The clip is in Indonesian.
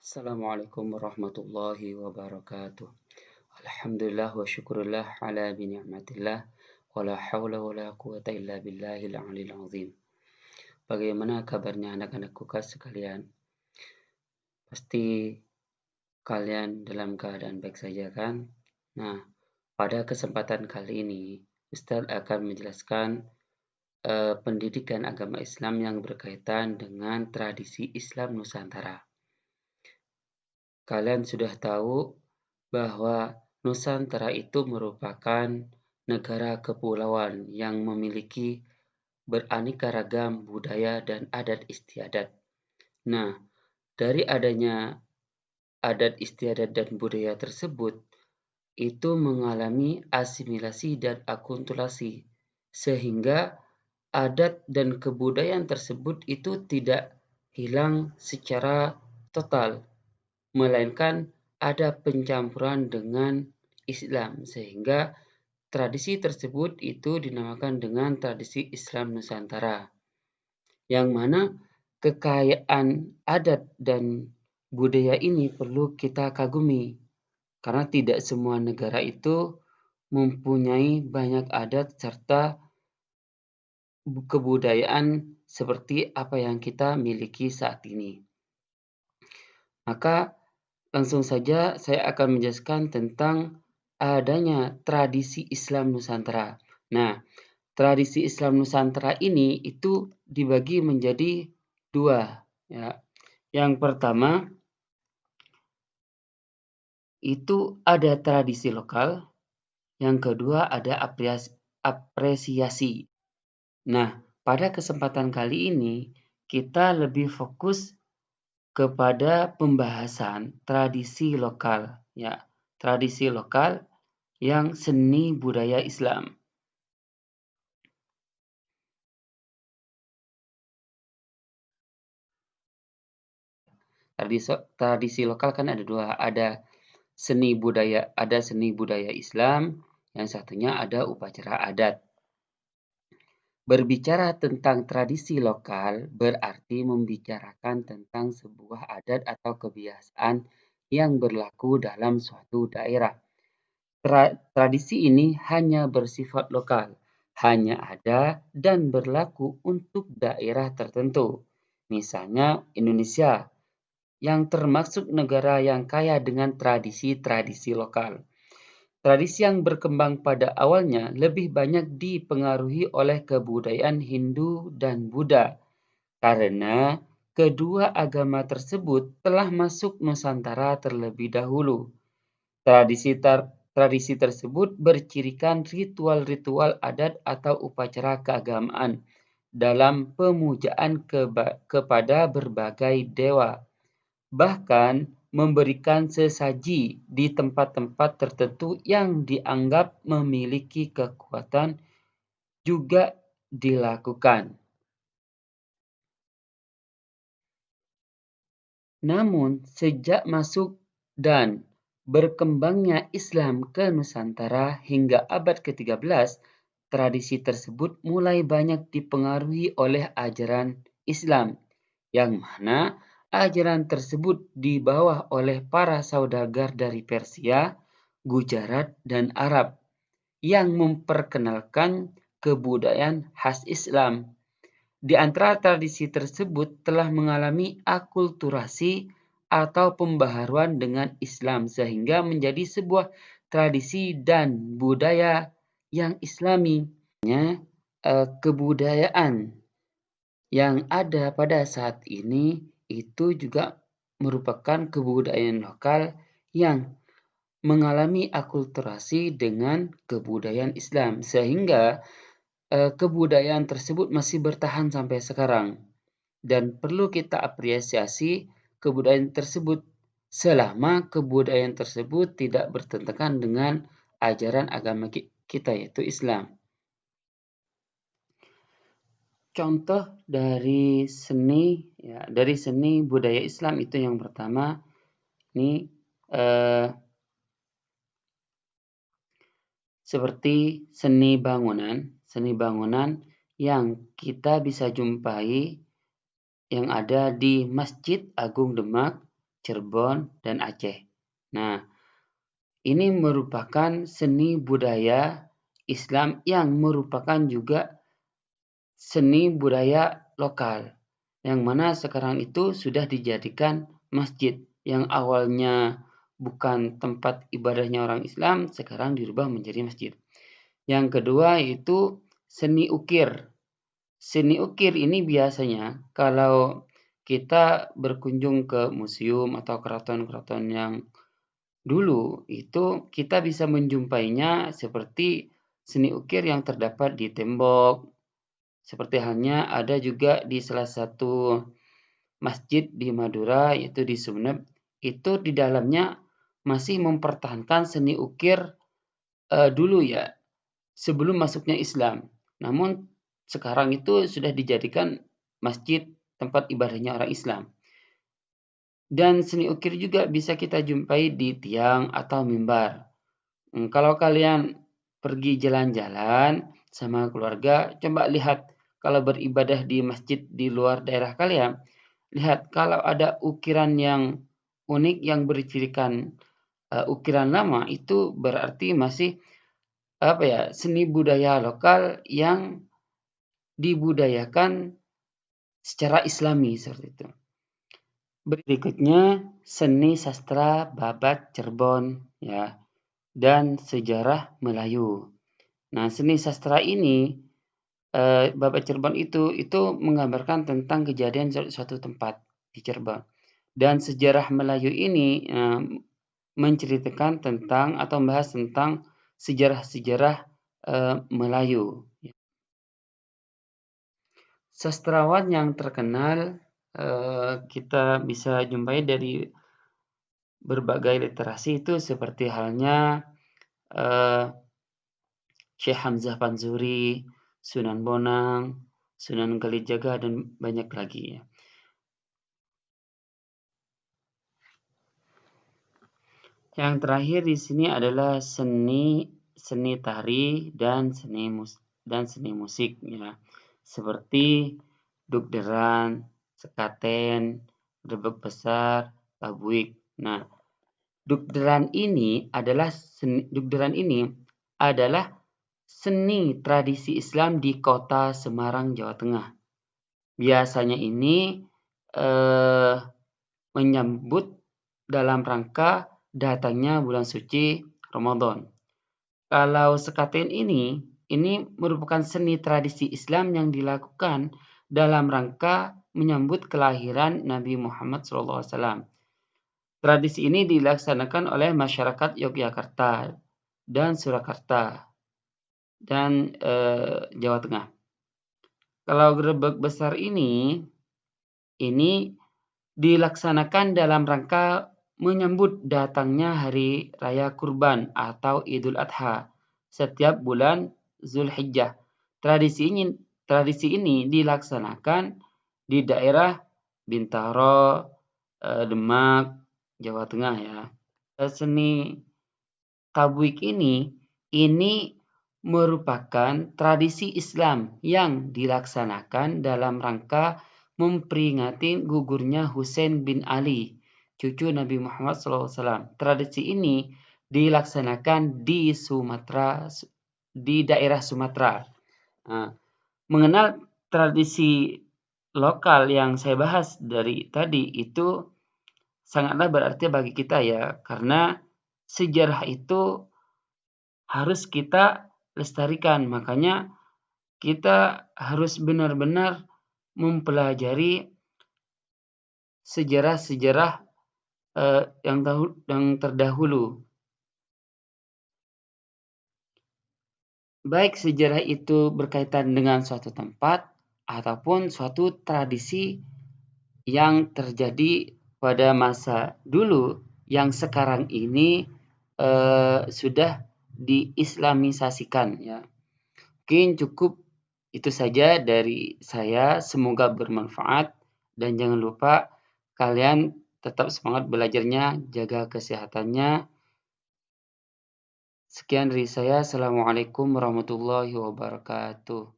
Assalamualaikum warahmatullahi wabarakatuh. Alhamdulillah wa syukurillah ala bi ni'matillah wa la hawla wa la quwata illa billahil aliyil azim. Bagaimana kabarnya anak-anakku sekalian? Pasti kalian dalam keadaan baik saja kan? Nah, pada kesempatan kali ini Ustadz akan menjelaskan pendidikan agama Islam yang berkaitan dengan tradisi Islam Nusantara. Kalian sudah tahu bahwa Nusantara itu merupakan negara kepulauan yang memiliki beraneka ragam budaya dan adat istiadat. Nah, dari adanya adat istiadat dan budaya tersebut, itu mengalami asimilasi dan akulturasi, sehingga adat dan kebudayaan tersebut itu tidak hilang secara total, melainkan ada pencampuran dengan Islam, sehingga tradisi tersebut itu dinamakan dengan tradisi Islam Nusantara, yang mana kekayaan adat dan budaya ini perlu kita kagumi, karena tidak semua negara itu mempunyai banyak adat serta kebudayaan seperti apa yang kita miliki saat ini. Maka langsung saja saya akan menjelaskan tentang adanya tradisi Islam Nusantara. Nah, tradisi Islam Nusantara ini itu dibagi menjadi dua. Ya. Yang pertama itu ada tradisi lokal, yang kedua ada apresiasi. Nah, pada kesempatan kali ini kita lebih fokus kepada pembahasan tradisi lokal, ya, tradisi lokal yang seni budaya Islam. Tradisi lokal kan ada dua, ada seni budaya Islam, yang satunya ada upacara adat. Berbicara tentang tradisi lokal berarti membicarakan tentang sebuah adat atau kebiasaan yang berlaku dalam suatu daerah. Tradisi ini hanya bersifat lokal, hanya ada dan berlaku untuk daerah tertentu. Misalnya Indonesia, yang termasuk negara yang kaya dengan tradisi-tradisi lokal. Tradisi yang berkembang pada awalnya lebih banyak dipengaruhi oleh kebudayaan Hindu dan Buddha, karena kedua agama tersebut telah masuk Nusantara terlebih dahulu. Tradisi tersebut bercirikan ritual-ritual adat atau upacara keagamaan dalam pemujaan kepada berbagai dewa, bahkan memberikan sesaji di tempat-tempat tertentu yang dianggap memiliki kekuatan juga dilakukan. Namun, sejak masuk dan berkembangnya Islam ke Nusantara hingga abad ke-13, tradisi tersebut mulai banyak dipengaruhi oleh ajaran Islam, yang mana ajaran tersebut dibawa oleh para saudagar dari Persia, Gujarat, dan Arab yang memperkenalkan kebudayaan khas Islam. Di antara tradisi tersebut telah mengalami akulturasi atau pembaharuan dengan Islam sehingga menjadi sebuah tradisi dan budaya yang Islami. Kebudayaan yang ada pada saat ini itu juga merupakan kebudayaan lokal yang mengalami akulturasi dengan kebudayaan Islam, sehingga kebudayaan tersebut masih bertahan sampai sekarang, dan perlu kita apresiasi kebudayaan tersebut selama kebudayaan tersebut tidak bertentangan dengan ajaran agama kita, yaitu Islam. Contoh dari seni budaya Islam itu yang pertama ini seperti seni bangunan yang kita bisa jumpai yang ada di Masjid Agung Demak Cirebon, dan Aceh. Nah, ini merupakan seni budaya Islam yang merupakan juga seni budaya lokal, yang mana sekarang itu sudah dijadikan masjid, yang awalnya bukan tempat ibadahnya orang Islam, sekarang dirubah menjadi masjid. Yang kedua itu seni ukir. Seni ukir ini biasanya kalau kita berkunjung ke museum atau keraton-keraton yang dulu, itu kita bisa menjumpainya seperti seni ukir yang terdapat di tembok, seperti halnya ada juga di salah satu masjid di Madura, yaitu di Sumeneb, itu di dalamnya masih mempertahankan seni ukir dulu ya, sebelum masuknya Islam. Namun sekarang itu sudah dijadikan masjid tempat ibadahnya orang Islam. Dan seni ukir juga bisa kita jumpai di tiang atau mimbar. Kalau kalian pergi jalan-jalan sama keluarga, coba lihat kalau beribadah di masjid di luar daerah kalian, lihat kalau ada ukiran yang unik yang bercirikan ukiran lama, itu berarti masih seni budaya lokal yang dibudayakan secara Islami seperti itu. Berikutnya seni sastra Babat Cirebon ya, dan sejarah Melayu. Nah, seni sastra ini Babat Cirebon itu menggambarkan tentang kejadian suatu tempat di Cirebon. Dan sejarah Melayu ini menceritakan tentang atau membahas tentang sejarah-sejarah Melayu. Sastrawan yang terkenal kita bisa jumpai dari berbagai literasi itu seperti halnya Syekh Hamzah Panzuri, Sunan Bonang, Sunan Kalijaga, dan banyak lagi ya. Yang terakhir di sini adalah seni tari dan seni musik ya. Seperti dugderan, sekaten, grebeg besar, tabuik. Nah, dugderan ini adalah seni tradisi Islam di kota Semarang, Jawa Tengah. Biasanya ini menyambut dalam rangka datangnya bulan suci Ramadan. Kalau sekaten ini merupakan seni tradisi Islam yang dilakukan dalam rangka menyambut kelahiran Nabi Muhammad SAW. Tradisi ini dilaksanakan oleh masyarakat Yogyakarta dan Surakarta dan Jawa Tengah. Kalau grebeg besar ini dilaksanakan dalam rangka menyambut datangnya hari raya Kurban atau Idul Adha setiap bulan Zulhijjah. Tradisi ini dilaksanakan di daerah Bintaro, Demak, Jawa Tengah ya. Seni tabuik ini merupakan tradisi Islam yang dilaksanakan dalam rangka memperingati gugurnya Husain bin Ali, cucu Nabi Muhammad SAW. Tradisi ini dilaksanakan di daerah Sumatera. Nah, mengenal tradisi lokal yang saya bahas dari tadi itu sangatlah berarti bagi kita ya, karena sejarah itu harus kita lestarikan. Makanya kita harus benar-benar mempelajari sejarah-sejarah yang terdahulu. Baik sejarah itu berkaitan dengan suatu tempat ataupun suatu tradisi yang terjadi pada masa dulu yang sekarang ini sudah diislamisasikan ya. Mungkin cukup itu saja dari saya, semoga bermanfaat dan jangan lupa kalian tetap semangat belajarnya, jaga kesehatannya. Sekian dari saya. Assalamualaikum warahmatullahi wabarakatuh.